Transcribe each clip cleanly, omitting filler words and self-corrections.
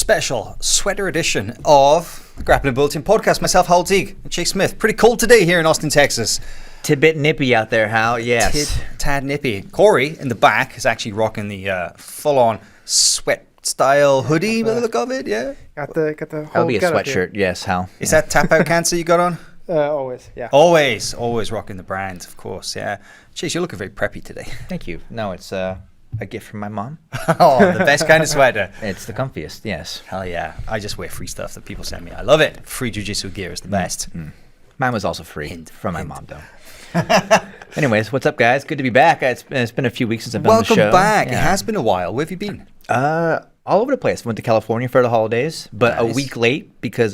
special sweater edition of the Grappling Bulletin podcast. Myself, Hal Teague, and Chase Smith. Pretty cold today here in Austin, Texas. Tidbit nippy out there, Hal. Yes. Tad nippy. Corey in the back is actually rocking the full-on sweat style hoodie by the look of it. Yeah. Got the whole. That'll be a sweatshirt. Yes, Hal. Is that tap out cancer you got on? Always, yeah. Always rocking the brand, of course. Yeah. Chase, you're looking very preppy today. Thank you. No, it's a gift from my mom. Oh, the best kind of sweater. It's the comfiest, yes. Hell yeah. I just wear free stuff that people send me. I love it. Free jiu-jitsu gear is the best. Mine was also free from my mom, though. Anyways, what's up, guys? Good to be back. It's been a few weeks since I've done the show. Welcome back. Yeah. It has been a while. Where have you been? All over the place. Went to California for the holidays, but Nice. a week late because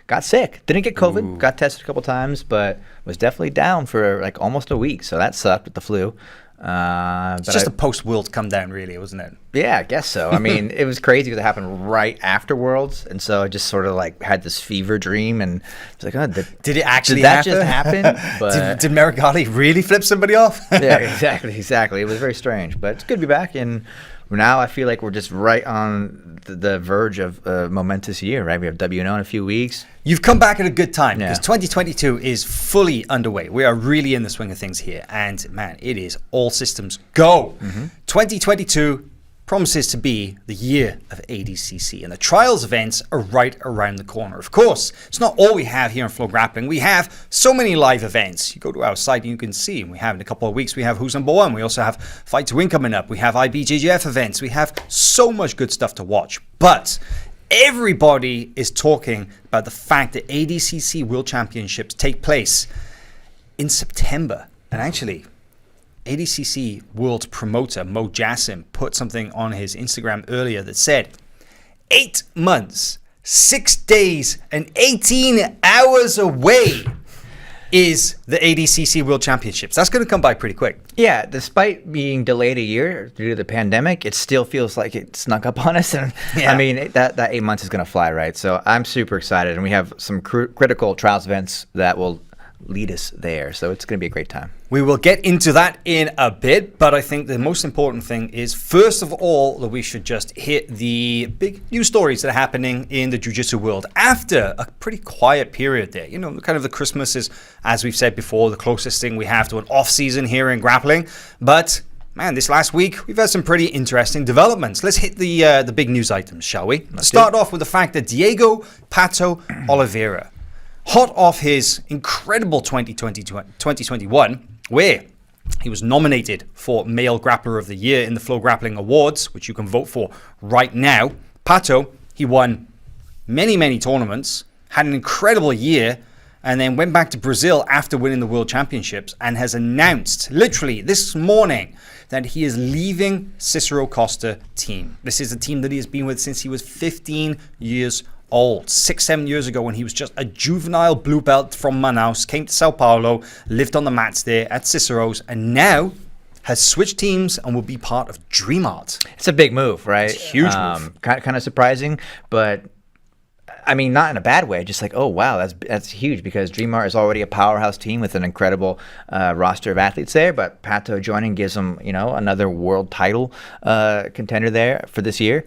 got sick. Didn't get COVID. Ooh. Got tested a couple times, but was definitely down for like almost a week. So that sucked with the flu. It's just a post-Worlds come down, really, wasn't it? Yeah, I guess so. I mean, it was crazy because it happened right after Worlds, and so I just sort of like had this fever dream, and it's like, oh, Did it actually did that happen? just happen? But Did Marigali really flip somebody off? yeah, exactly. It was very strange, but it's good to be back, and now I feel like we're just right on the verge of a momentous year, right? We have WNO in a few weeks. You've come back at a good time because Yeah. 2022 is fully underway. We are really in the swing of things here. And man, it is all systems go. 2022 promises to be the year of ADCC, and the trials events are right around the corner. Of course, it's not all we have here in FloGrappling. We have so many live events. You go to our site and you can see, and we have in a couple of weeks, we have Who's Number One. We also have Fight to Win coming up. We have IBJJF events. We have so much good stuff to watch. But everybody is talking about the fact that ADCC World Championships take place in September. And actually, ADCC World promoter Mo Jassim put something on his Instagram earlier that said 8 months, 6 days, and 18 hours away is the ADCC World Championships. That's going to come by pretty quick. Yeah, despite being delayed a year due to the pandemic, it still feels like it snuck up on us. And Yeah. I mean, that 8 months is going to fly, right? So I'm super excited, and we have some critical trials events that will lead us there. So it's going to be a great time. We will get into that in a bit, but I think the most important thing is, first of all, that we should just hit the big news stories that are happening in the jiu-jitsu world after a pretty quiet period there. You know, kind of the Christmas is, as we've said before, the closest thing we have to an off-season here in grappling. But man, this last week, we've had some pretty interesting developments. Let's hit the big news items, shall we? Let's start off with the fact that Diego Pato Oliveira, hot off his incredible 2021, where he was nominated for Male Grappler of the Year in the FloGrappling Awards, which you can vote for right now. Pato, he won many tournaments, had an incredible year, and then went back to Brazil after winning the World Championships and has announced, literally this morning, that he is leaving Cicero Costa team. This is a team that he has been with since he was 15 years old. 6-7 years ago, when he was just a juvenile blue belt from Manaus, came to Sao Paulo, lived on the mats there at Cicero's, and now has switched teams and will be part of Dream Art. It's a big move, right? It's a huge move. Kind of surprising, but I mean, not in a bad way. Just like, oh wow, that's huge, because Dream Art is already a powerhouse team with an incredible roster of athletes there. But Pato joining gives him, another world title contender there for this year,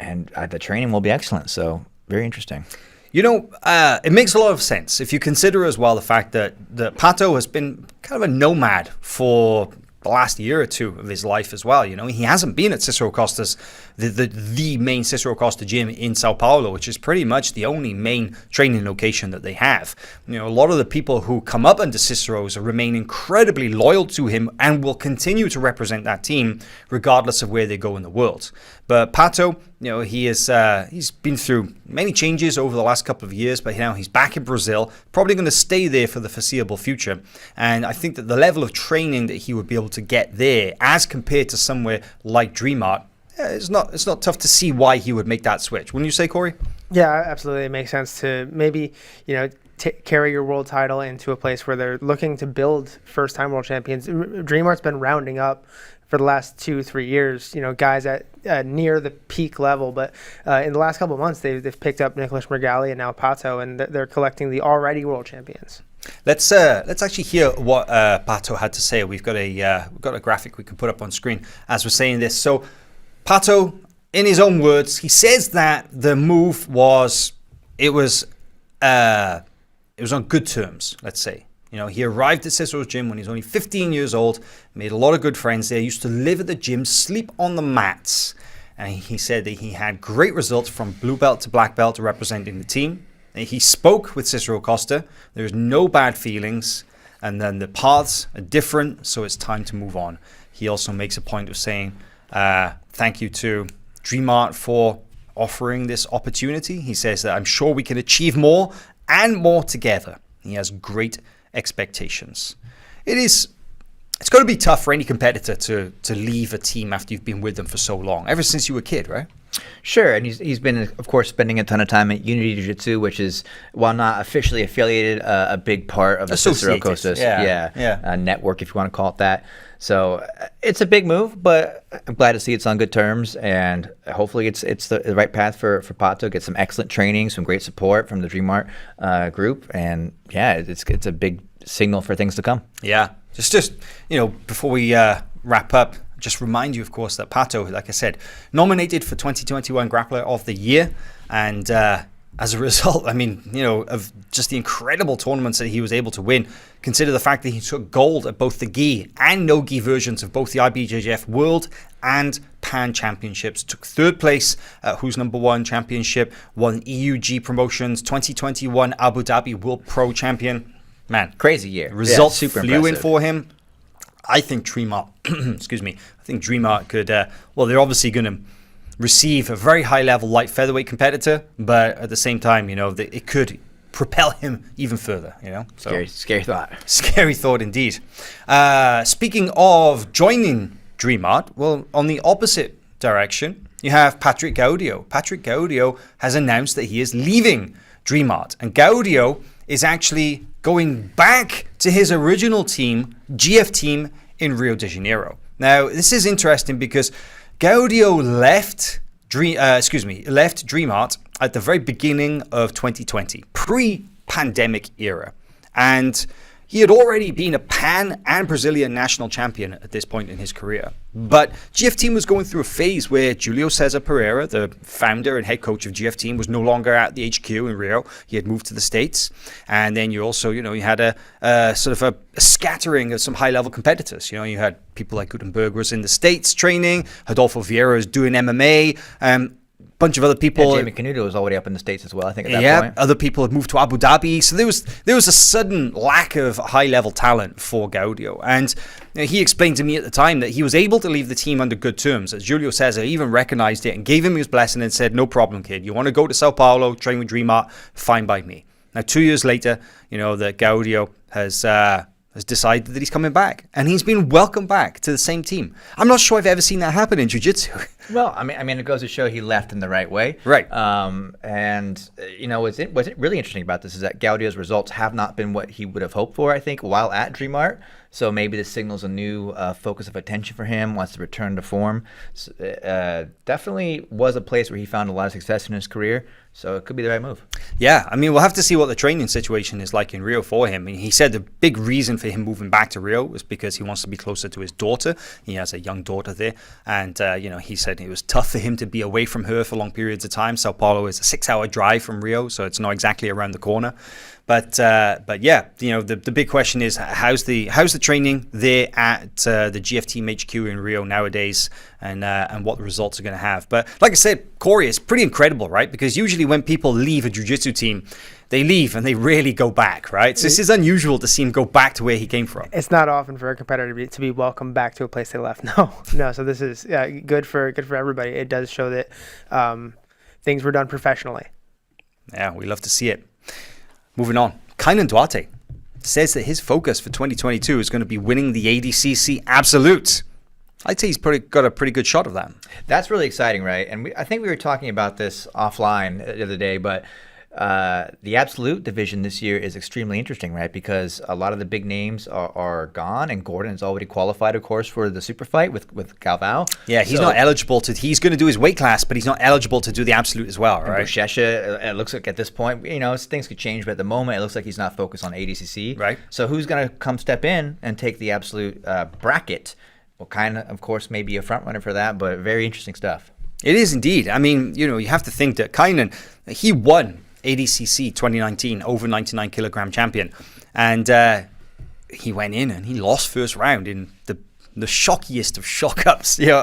and the training will be excellent. So very interesting. It makes a lot of sense if you consider as well the fact that Pato has been kind of a nomad for the last year or two of his life as well. He hasn't been at Cicero Costa's, the main Cicero Costa gym in Sao Paulo, which is pretty much the only main training location that they have. A lot of the people who come up under Cicero's remain incredibly loyal to him and will continue to represent that team regardless of where they go in the world. But Pato, he's been through many changes over the last couple of years, but now he's back in Brazil, probably going to stay there for the foreseeable future. And I think that the level of training that he would be able to get there, as compared to somewhere like Dream Art, it's not tough to see why he would make that switch. Wouldn't you say, Corey? Yeah, absolutely. It makes sense to maybe, carry your world title into a place where they're looking to build first-time world champions. Dream Art's been rounding up for the last 2-3 years, guys at near the peak level. But in the last couple of months, they've picked up Nicholas Mergali and now Pato, and they're collecting the already world champions. Let's actually hear what Pato had to say. We've got a graphic we can put up on screen as we're saying this. So Pato in his own words, he says that the move was on good terms, let's say. You know, he arrived at Cicero's gym when he was only 15 years old, made a lot of good friends there, used to live at the gym, sleep on the mats. And he said that he had great results from blue belt to black belt representing the team. And he spoke with Cicero Costa. There's no bad feelings. And then the paths are different, so it's time to move on. He also makes a point of saying thank you to DreamArt for offering this opportunity. He says that I'm sure we can achieve more and more together. He has great expectations. It's got to be tough for any competitor to leave a team after you've been with them for so long, ever since you were a kid, right? Sure, and he's been, of course, spending a ton of time at Unity Jiu-Jitsu, which is, while not officially affiliated, a big part of the Cicero Costa network, if you want to call it that. So it's a big move, but I'm glad to see it's on good terms, and hopefully it's the right path for Pato. Get some excellent training, some great support from the DreamArt group, and yeah, it's a big signal for things to come. Yeah, just before we wrap up, just remind you, of course, that Pato, like I said, nominated for 2021 Grappler of the Year, and as a result, of just the incredible tournaments that he was able to win. Consider the fact that he took gold at both the gi and no gi versions of both the IBJJF World and Pan Championships. Took third place at Who's Number One Championship. Won EUG Promotions 2021 Abu Dhabi World Pro Champion. Man, crazy year. Results super flew impressive in for him. I think DreamArt, excuse me. I think DreamArt could. They're obviously going to receive a very high-level light featherweight competitor, but at the same time, it could propel him even further. So, scary thought. Scary thought indeed. Speaking of joining DreamArt, well, on the opposite direction, you have Patrick Gaudio. Patrick Gaudio has announced that he is leaving DreamArt, and Gaudio is actually going back to his original team, GF Team, in Rio de Janeiro. Now, this is interesting because Gaudio left DreamArt at the very beginning of 2020, pre-pandemic era. And he had already been a Pan and Brazilian national champion at this point in his career. But GF Team was going through a phase where Julio Cesar Pereira, the founder and head coach of GF Team, was no longer at the HQ in Rio. He had moved to the States. And then you also, you had a sort of a scattering of some high-level competitors. You had people like Gutenberg was in the States training. Rodolfo Vieira is doing MMA. Bunch of other people. Jamie Canuto was already up in the States as well, I think, at that point. Other people had moved to Abu Dhabi. So there was a sudden lack of high-level talent for Gaudio. And he explained to me at the time that he was able to leave the team under good terms, as Julio Cesar even recognized it and gave him his blessing and said, no problem, kid. You want to go to Sao Paulo, train with DreamArt, fine by me. Now, 2 years later, that Gaudio has decided that he's coming back, and he's been welcomed back to the same team. I'm not sure I've ever seen that happen in jiu-jitsu. Well, I mean, it goes to show he left in the right way. Right. And what's really interesting about this is that Gaudio's results have not been what he would have hoped for, I think, while at DreamArt. So maybe this signals a new focus of attention for him, wants to return to form. So, definitely was a place where he found a lot of success in his career. So it could be the right move. Yeah, we'll have to see what the training situation is like in Rio for him. He said the big reason for him moving back to Rio was because he wants to be closer to his daughter. He has a young daughter there. And, he said it was tough for him to be away from her for long periods of time. Sao Paulo is a 6-hour drive from Rio, so it's not exactly around the corner. But yeah, the big question is how's the training there at the GF Team HQ in Rio nowadays, and what the results are going to have. But like I said, Corey, it's pretty incredible, right? Because usually when people leave a jiu-jitsu team, they leave and they rarely go back, right? So this is unusual to see him go back to where he came from. It's not often for a competitor to be welcomed back to a place they left. No. So this is good for everybody. It does show that things were done professionally. Yeah, we love to see it. Moving on, Kaynan Duarte says that his focus for 2022 is going to be winning the ADCC Absolute. I'd say he's got a pretty good shot of that. That's really exciting, right? And I think we were talking about this offline the other day, but the Absolute division this year is extremely interesting, right? Because a lot of the big names are gone, and Gordon is already qualified, of course, for the super fight with Galvao. Yeah, he's not eligible to. He's going to do his weight class, but he's not eligible to do the Absolute as well, right? Buchecha, it looks like at this point, things could change, but at the moment, it looks like he's not focused on ADCC. Right. So who's going to come step in and take the Absolute bracket? Well, kind of course, maybe a front runner for that, but very interesting stuff. It is indeed. I mean, you have to think that Kaynan, he won ADCC 2019 over 99 kilogram champion. And he went in and he lost first round in the shockiest of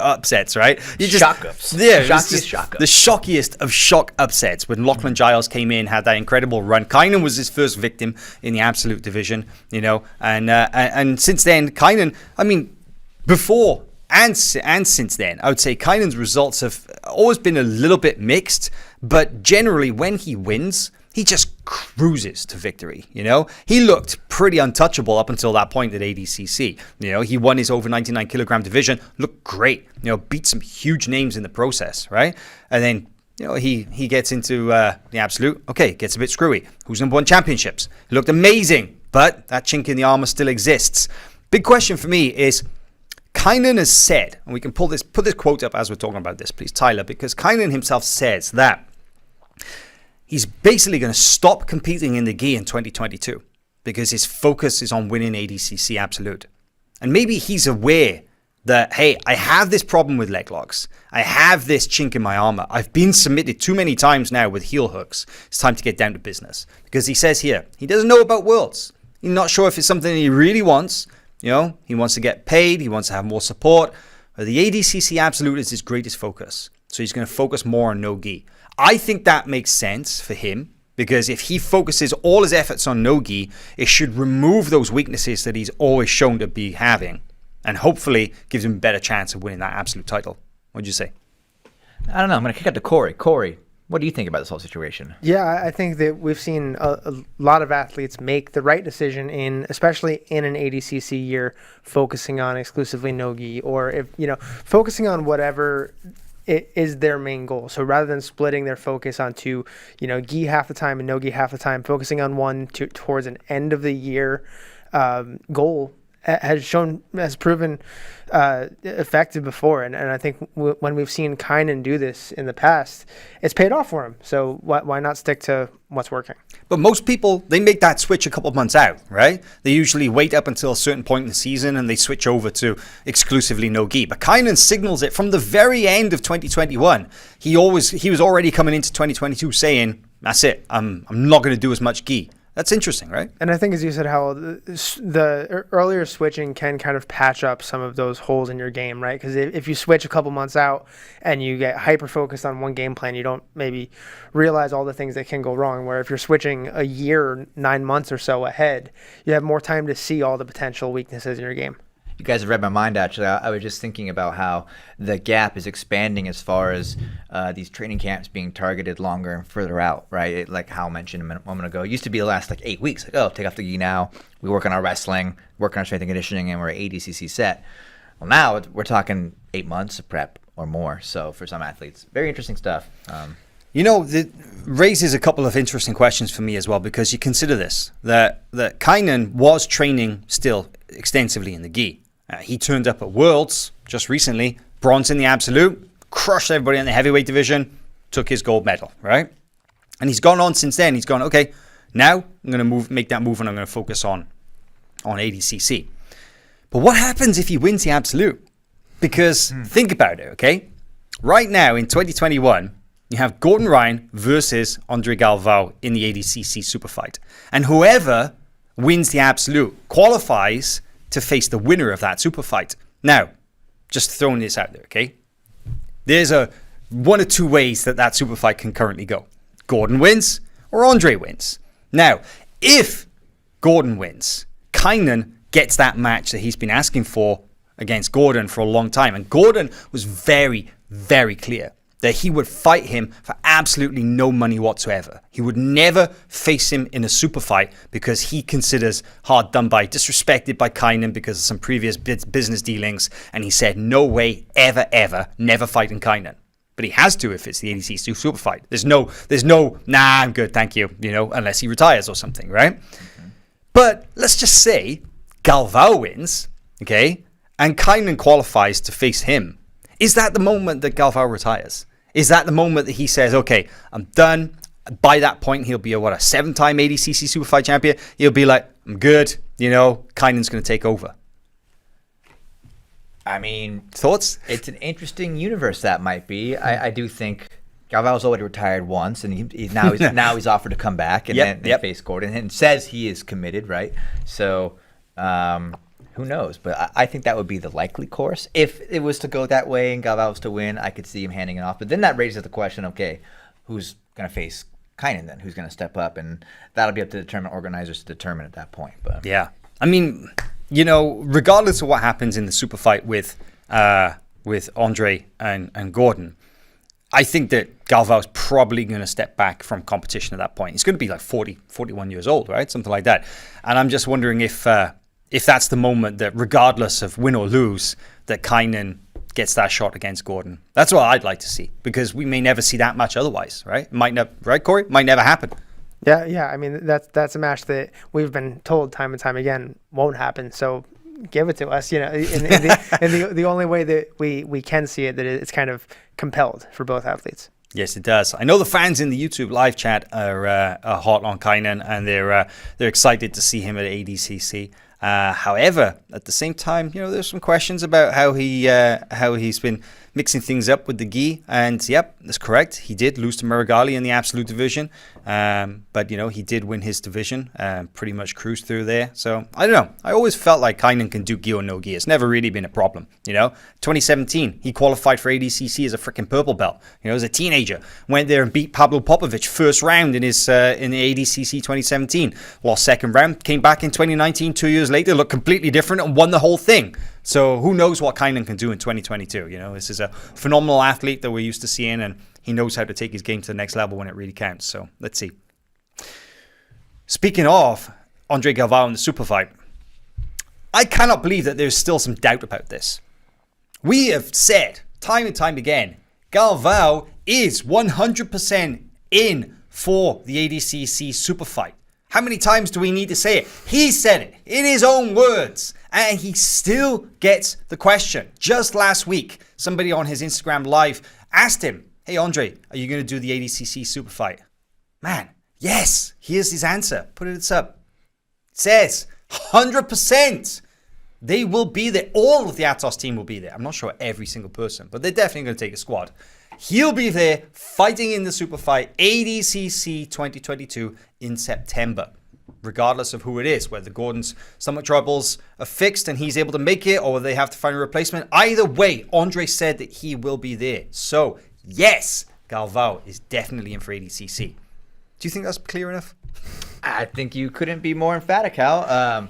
upsets, right? Shock ups. Yeah, Shockiest the shockiest of shock upsets when Lachlan Giles came in, had that incredible run. Kaynan was his first victim in the absolute division, and since then, Kaynan, I mean, before and since then, I would say Kaynan's results have always been a little bit mixed, but generally when he wins, he just cruises to victory, He looked pretty untouchable up until that point at ADCC. He won his over 99 kilogram division, looked great, beat some huge names in the process, right? And then, he gets into the absolute, gets a bit screwy. Who's number one championships? He looked amazing, but that chink in the armor still exists. Big question for me is, Kaynan has said, and we can put this quote up as we're talking about this, please, Tyler, because Kaynan himself says that he's basically going to stop competing in the gi in 2022 because his focus is on winning ADCC Absolute. And maybe he's aware that, hey, I have this problem with leg locks. I have this chink in my armor. I've been submitted too many times now with heel hooks. It's time to get down to business. Because he says here, he doesn't know about Worlds. He's not sure if it's something he really wants. He wants to get paid. He wants to have more support. But the ADCC Absolute is his greatest focus. So he's going to focus more on no gi. I think that makes sense for him because if he focuses all his efforts on no gi, it should remove those weaknesses that he's always shown to be having and hopefully gives him a better chance of winning that absolute title. What'd you say? I don't know. I'm going to kick it to Corey. Corey, what do you think about this whole situation? Yeah, I think that we've seen a lot of athletes make the right decision especially in an ADCC year, focusing on exclusively no-gi or focusing on whatever it is their main goal. So rather than splitting their focus onto, gi half the time and no-gi half the time, focusing on one towards an end of the year goal has proven effective before, and I think when we've seen Kaynan do this in the past, it's paid off for him. So why not stick to what's working? But most people, they make that switch a couple of months out, right? They usually wait up until a certain point in the season and they switch over to exclusively no gi. But Kaynan signals it from the very end of 2021. He was already coming into 2022 saying, "That's it. I'm not going to do as much gi." That's interesting, right? And I think, as you said, how the earlier switching can kind of patch up some of those holes in your game, right? Because if you switch a couple months out and you get hyper-focused on one game plan, you don't maybe realize all the things that can go wrong. Where if you're switching a year, 9 months or so ahead, you have more time to see all the potential weaknesses in your game. You guys have read my mind, actually. I was just thinking about how the gap is expanding as far as these training camps being targeted longer and further out, right? Like Hal mentioned a moment ago. It used to be the last 8 weeks. Take off the gi now. We work on our wrestling, work on our strength and conditioning, and we're ADCC set. Well, now we're talking 8 months of prep or more. So for some athletes, very interesting stuff. It raises a couple of interesting questions for me as well, because you consider this, that Kaynan was training still extensively in the gi. He turned up at Worlds just recently, bronze in the absolute, crushed everybody in the heavyweight division, took his gold medal, right? And he's gone on since then. He's gone, okay, now I'm going to make that move and I'm going to focus on ADCC. But what happens if he wins the absolute? Because think about it, okay? Right now in 2021, you have Gordon Ryan versus Andre Galvao in the ADCC super fight. And whoever wins the absolute qualifies to face the winner of that super fight. Now, just throwing this out there, okay? There's one or two ways that super fight can currently go. Gordon wins or Andre wins. Now, if Gordon wins, Kaynan gets that match that he's been asking for against Gordon for a long time. And Gordon was very, very clear that he would fight him for absolutely no money whatsoever. He would never face him in a super fight because he considers hard done by, disrespected by Kaynan because of some previous business dealings. And he said, no way, ever, ever, never fighting Kaynan. But he has to if it's the ADCC super fight. There's no, nah, I'm good, thank you, unless he retires or something, right? Mm-hmm. But let's just say Galvao wins, okay, and Kaynan qualifies to face him. Is that the moment that Galvao retires? Is that the moment that he says, okay, I'm done? By that point, he'll be a 7-time ADCC Superfight champion. He'll be like, I'm good. Kaynan's going to take over. I mean, Thoughts? it's an interesting universe that might be. I do think Galvao's already retired once, and now he's offered to come back and then face Gordon, and says he is committed, right? So who knows? But I think that would be the likely course. If it was to go that way and Galvao was to win, I could see him handing it off. But then that raises the question, okay, who's going to face Kaynan then? Who's going to step up? And that'll be up to the organizers to determine at that point. But yeah. I mean, regardless of what happens in the super fight with Andre and Gordon, I think that Galvao's probably going to step back from competition at that point. He's going to be like 40, 41 years old, right? Something like that. And I'm just wondering if that's the moment that, regardless of win or lose, that Kaynan gets that shot against Gordon. That's what I'd like to see, because we may never see that match otherwise, right? Might never, right, Corey? Might never happen. Yeah. I mean, that's a match that we've been told time and time again won't happen. So give it to us. In the only way that we can see it, that it's kind of compelled for both athletes. Yes, it does. I know the fans in the YouTube live chat are hot on Kaynan, and they're excited to see him at ADCC. However, at the same time, there's some questions about how he's been mixing things up with the gi. And yep, that's correct. He did lose to Muragali in the absolute division, but he did win his division, pretty much cruised through there. So I don't know. I always felt like Kaynan can do gi or no gi. It's never really been a problem. 2017, he qualified for ADCC as a freaking purple belt. As a teenager, went there and beat Pablo Popovich first round in his in the ADCC 2017. Lost second round, came back in 2019, 2 years later, looked completely different and won the whole thing. So who knows what Kaynan can do in 2022? This is a phenomenal athlete that we're used to seeing, and he knows how to take his game to the next level when it really counts. So let's see. Speaking of Andre Galvao in the super fight, I cannot believe that there's still some doubt about this. We have said time and time again, Galvao is 100% in for the ADCC super fight. How many times do we need to say it? He said it in his own words, and he still gets the question. Just last week, somebody on his Instagram live asked him, hey, Andre, are you going to do the ADCC super fight? Man, yes, here's his answer. Put it up. It says 100%. They will be there. All of the Atos team will be there. I'm not sure every single person, but they're definitely going to take a squad. He'll be there fighting in the super fight ADCC 2022 in September, regardless of who it is, whether Gordon's stomach troubles are fixed and he's able to make it, or they have to find a replacement. Either way, Andre said that he will be there. So, yes, Galvao is definitely in for ADCC. Do you think that's clear enough? I think you couldn't be more emphatic, Hal.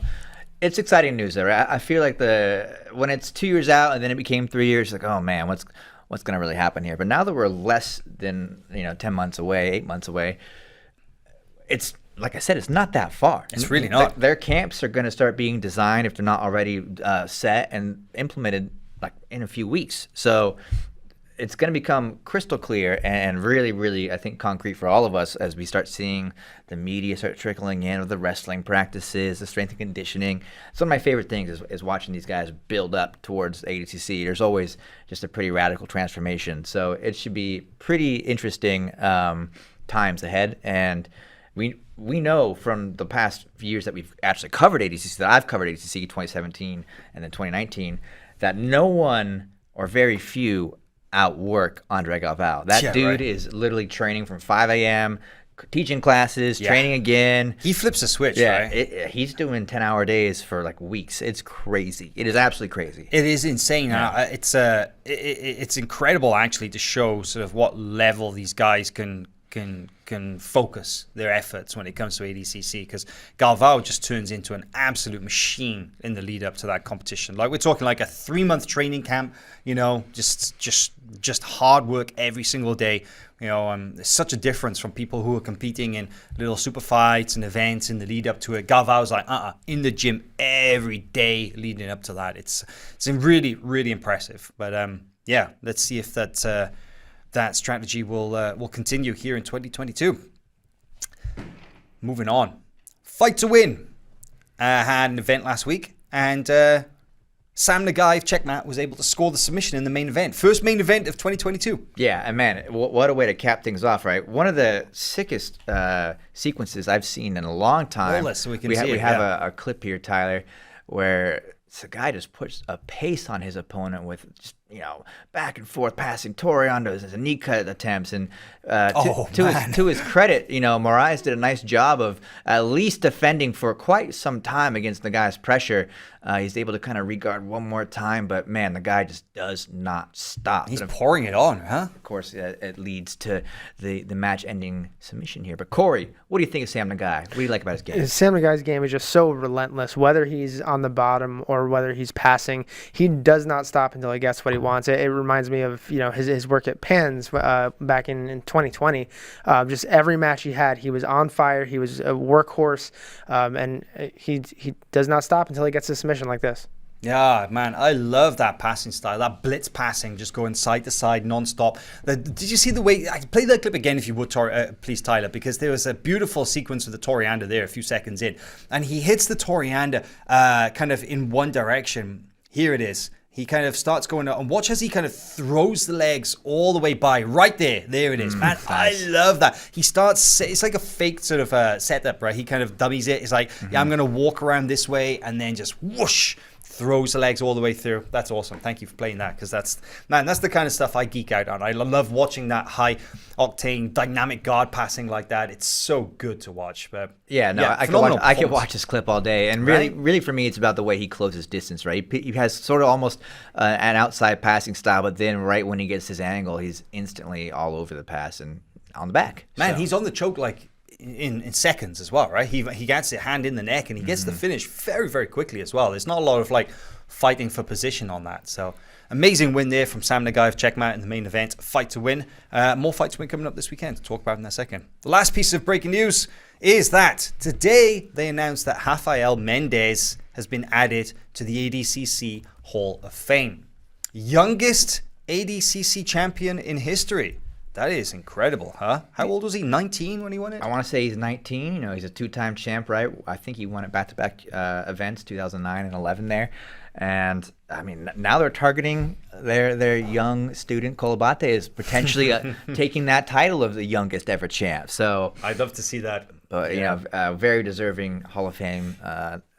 It's exciting news, though, right? I feel like when it's 2 years out and then it became 3 years, like, oh man, what's going to really happen here? But now that we're less than 10 months away, 8 months away, it's like I said, it's not that far. It's really not. Their camps are going to start being designed, if they're not already set and implemented, like in a few weeks. So it's going to become crystal clear and really, really, I think, concrete for all of us as we start seeing the media start trickling in with the wrestling practices, the strength and conditioning. It's one of my favorite things is watching these guys build up towards ADCC. There's always just a pretty radical transformation. So it should be pretty interesting times ahead. And we know from the past few years that we've actually covered ADCC, that I've covered ADCC 2017 and then 2019, that no one or very few outwork Andre Galvao. That dude is literally training from 5 a.m., teaching classes, training again. He flips a switch, right? He's doing 10-hour days for like weeks. It's crazy. It is absolutely crazy. It is insane. Yeah. It's incredible, actually, to show sort of what level these guys can focus their efforts when it comes to ADCC, because Galvao just turns into an absolute machine in the lead up to that competition. Like, we're talking like a 3-month training camp, just hard work every single day. There's such a difference from people who are competing in little super fights and events in the lead up to it. Galvao's like in the gym every day leading up to that. It's really, really impressive. But let's see if that strategy will continue here in 2022. Moving on. Fight to Win had an event last week, and Sam Nagai of Checkmat was able to score the submission in the main event. First main event of 2022. Yeah, and man, what a way to cap things off, right? One of the sickest sequences I've seen in a long time. Roll us so we have a clip here, Tyler, where Nagai just puts a pace on his opponent with just, back and forth passing Toriandos as a knee cut attempts. And to his credit, Moraes did a nice job of at least defending for quite some time against Nagai's pressure. He's able to kind of regard one more time, but man, Nagai just does not stop. He's pouring it on, huh? Of course, it leads to the match-ending submission here. But Corey, what do you think of Sam Nagai? What do you like about his game? Sam Nagai's game is just so relentless. Whether he's on the bottom or whether he's passing, he does not stop until he gets what he wants. It reminds me of his work at Pans back in 2020. Just every match he had, he was on fire. He was a workhorse, and he does not stop until he gets a submission like this. Yeah, man, I love that passing style, that blitz passing, just going side to side, non-stop. Did you see the way, play that clip again if you would, please, Tyler, because there was a beautiful sequence with the Toriander there a few seconds in, and he hits the Toriander kind of in one direction. Here it is. He kind of starts going out, and watch as he kind of throws the legs all the way by. Right there. There it is. Man, nice. I love that. He starts, it's like a fake sort of setup, right? He kind of dummies it. It's like, yeah, I'm going to walk around this way, and then just whoosh, throws the legs all the way through. That's awesome. Thank you for playing that, because that's the kind of stuff I geek out on. I love watching that high octane dynamic guard passing like that. It's so good to watch. But I could watch this clip all day. And really for me, it's about the way he closes distance, right? He has sort of almost an outside passing style, but then right when he gets his angle, he's instantly all over the pass and on the back. Man, he's on the choke like in seconds as well, right? He gets a hand in the neck and he gets the finish very, very quickly as well. There's not a lot of like fighting for position on that. So amazing win there from Sam Nagai. Check him out in the main event, Fight to Win. More Fight to Win coming up this weekend. To talk about in a second. The last piece of breaking news is that today they announced that Rafael Mendes has been added to the ADCC Hall of Fame. Youngest ADCC champion in history. That is incredible, huh? How old was he? 19 when he won it? I want to say he's 19. He's a two-time champ, right? I think he won it back-to-back events, 2009 and 11 there. And, I mean, now they're targeting their young student. Kolobate is potentially taking that title of the youngest ever champ. So I'd love to see that. But, very deserving Hall of Fame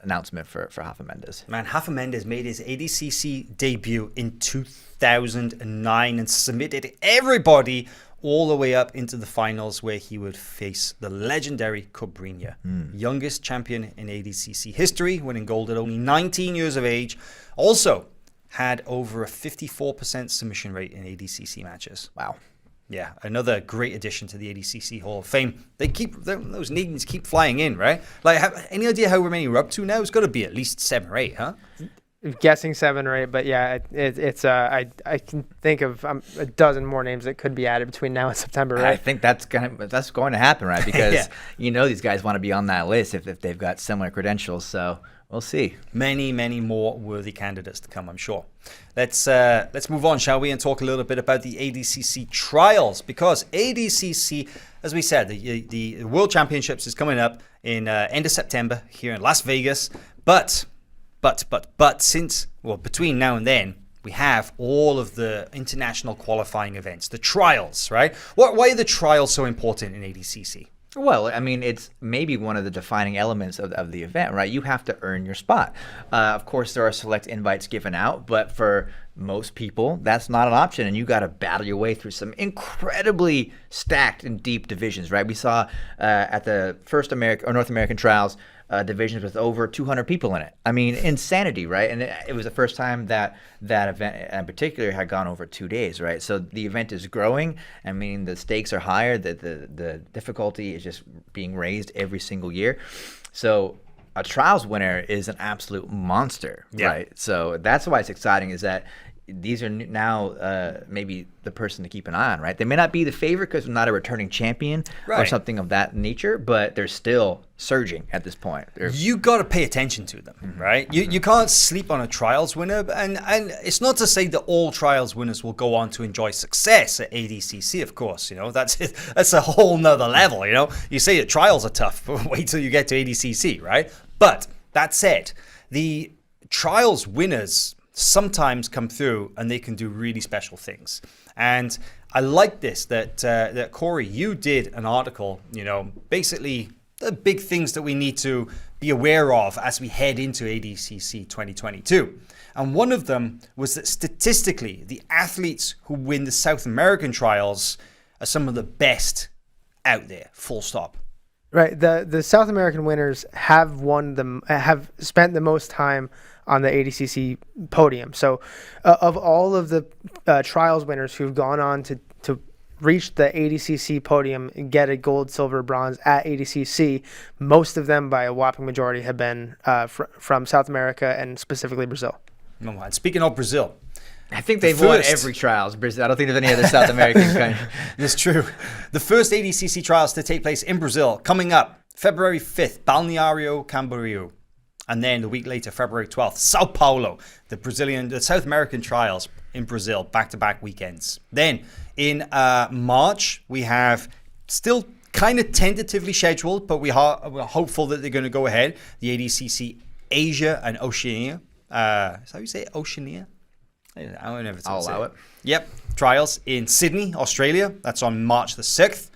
announcement for Rafa Mendes. Man, Rafa Mendes made his ADCC debut in 2009 and submitted everybody all the way up into the finals, where he would face the legendary Cobrinha, youngest champion in ADCC history, winning gold at only 19 years of age. Also had over a 54% submission rate in ADCC matches. Wow. Yeah, another great addition to the ADCC Hall of Fame. Those names keep flying in, right? Like, any idea how many we're up to now? It's got to be at least 7 or 8, huh? Guessing 7 or 8, but yeah, it's I can think of a dozen more names that could be added between now and September, right? I think that's going to happen, right? Because these guys want to be on that list if they've got similar credentials. So we'll see. Many, many more worthy candidates to come, I'm sure. Let's move on, shall we, and talk a little bit about the ADCC trials, because ADCC, as we said, the World Championships is coming up in end of September here in Las Vegas, but since, between now and then, we have all of the international qualifying events, the trials, right? Why are the trials so important in ADCC? Well, I mean, it's maybe one of the defining elements of the event, right? You have to earn your spot. Of course, there are select invites given out, but for most people, that's not an option, and you got to battle your way through some incredibly stacked and deep divisions, right? We saw at the first North American trials, divisions with over 200 people in it. I mean, insanity, right? And it was the first time that event in particular had gone over 2 days, right? So the event is growing. I mean, the stakes are higher. The difficulty is just being raised every single year. So a trials winner is an absolute monster, right? So that's why it's exciting, is that these are now maybe the person to keep an eye on, right? They may not be the favorite because they're not a returning champion or something of that nature, but they're still surging at this point. You got to pay attention to them, right? You can't sleep on a trials winner, and it's not to say that all trials winners will go on to enjoy success at ADCC, of course. That's a whole nother level. You say that trials are tough, but wait till you get to ADCC, right? But that said, the trials winners sometimes come through and they can do really special things. And I like this, that Corey, you did an article, basically the big things that we need to be aware of as we head into ADCC 2022. And one of them was that statistically, the athletes who win the South American trials are some of the best out there, full stop. Right. The South American winners have spent the most time on the ADCC podium. So of all of the trials winners who've gone on to reach the ADCC podium and get a gold, silver, bronze at ADCC, most of them by a whopping majority have been from South America and specifically Brazil. And speaking of Brazil, I think they've won every trials. Brazil. I don't think there's any other South American country. It's true. The first ADCC trials to take place in Brazil coming up February 5th, Balneario Camboriú. And then the week later, February 12th, Sao Paulo, the South American trials in Brazil, back-to-back weekends. Then in March, we have still kind of tentatively scheduled, but we're hopeful that they're going to go ahead, the ADCC Asia and Oceania. Is that how you say it? Oceania? I don't know if it's I'll allow it. Yep. Trials in Sydney, Australia. That's on March the 6th.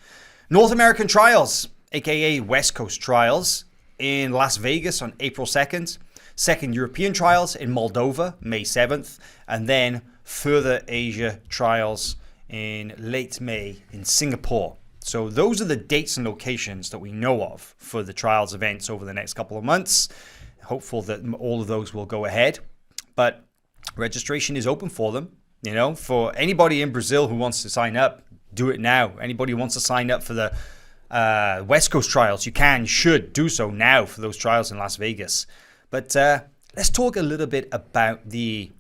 North American trials, aka West Coast trials, in Las Vegas on April 2nd. Second European trials in Moldova, May 7th. And then further Asia trials in late May in Singapore. So those are the dates and locations that we know of for the trials events over the next couple of months. Hopeful that all of those will go ahead. But registration is open for them. You know, for anybody in Brazil who wants to sign up, do it now. Anybody who wants to sign up for the West Coast trials, should do so now for those trials in Las Vegas. But let's talk a little bit about the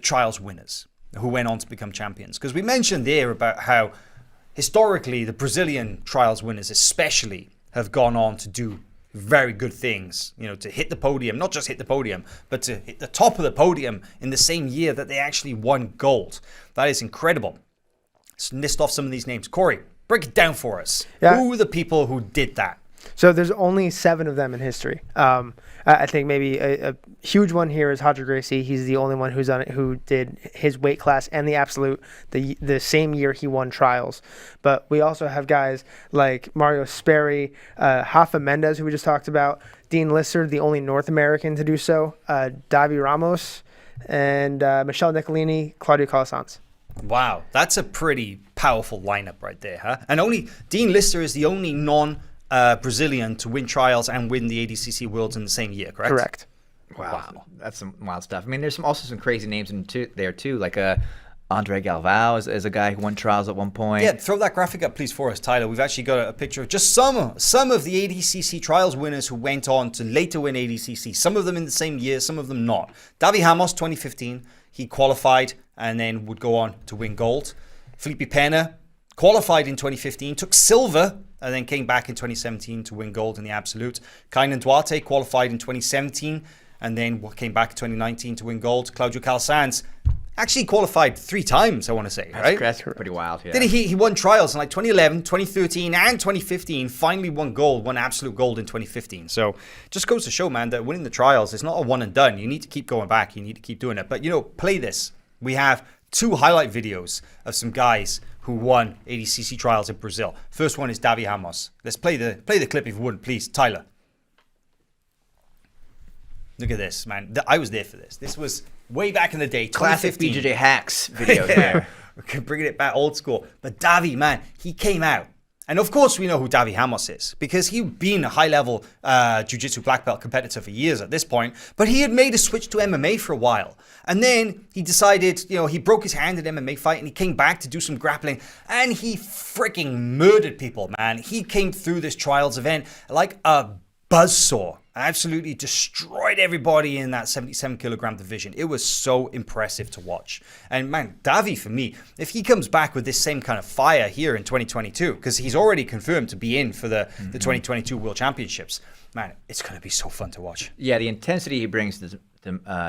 trials winners who went on to become champions. Because we mentioned there about how historically the Brazilian trials winners especially have gone on to do very good things, you know, to hit the podium, not just hit the podium, but to hit the top of the podium in the same year that they actually won gold. That is incredible. Let's list off some of these names. Corey, break it down for us. Yeah. Who are the people who did that? So there's only 7 of them in history. I think maybe a huge one here is Roger Gracie. He's the only one who's done it, who did his weight class and the absolute the same year he won trials. But we also have guys like Mario Sperry, Rafa Mendes, who we just talked about, Dean Lissard, the only North American to do so, Davi Ramos, and Michelle Nicolini, Claudio Colasanz. Wow, that's a pretty powerful lineup right there, huh? And only Dean Lister is the only non-Brazilian to win trials and win the ADCC Worlds in the same year, correct? Correct. Wow. That's some wild stuff. I mean, there's also some crazy names there too, like Andre Galvao is a guy who won trials at one point. Yeah, throw that graphic up, please, for us, Tyler. We've actually got a picture of just some of the ADCC trials winners who went on to later win ADCC. Some of them in the same year, some of them not. Davi Ramos, 2015, he qualified and then would go on to win gold. Felipe Pena qualified in 2015, took silver, and then came back in 2017 to win gold in the absolute. Kaynan Duarte qualified in 2017, and then came back in 2019 to win gold. Claudio Colasanz actually qualified 3 times, I want to say, right? That's pretty wild, yeah. Then he won trials in like 2011, 2013, and 2015. Finally won absolute gold in 2015. So just goes to show, man, that winning the trials is not a one and done. You need to keep going back. You need to keep doing it. But, you know, play this. We have 2 highlight videos of some guys who won ADCC trials in Brazil. First one is Davi Ramos. Let's play the clip if you would, please. Tyler. Look at this, man. I was there for this. This was way back in the day. Classic BJJ hacks video there. We're bringing it back old school. But Davi, man, he came out. And of course, we know who Davi Ramos is because he'd been a high-level jiu-jitsu black belt competitor for years at this point. But he had made a switch to MMA for a while. And then he decided, you know, he broke his hand in an MMA fight and he came back to do some grappling. And he freaking murdered people, man. He came through this trials event like a buzzsaw. Absolutely destroyed everybody in that 77 kilogram division. It was so impressive to watch. And man, Davi, for me, if he comes back with this same kind of fire here in 2022, because he's already confirmed to be in for the 2022 World Championships, man, it's going to be so fun to watch. Yeah, the intensity he brings to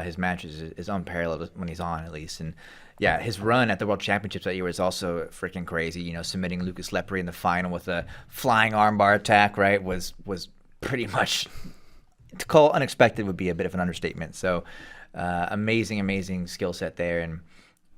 his matches is unparalleled when he's on, at least. And yeah, his run at the World Championships that year was also freaking crazy. You know, submitting Lucas Lepre in the final with a flying armbar attack, right, was pretty much... To call unexpected would be a bit of an understatement. So amazing skill set there. And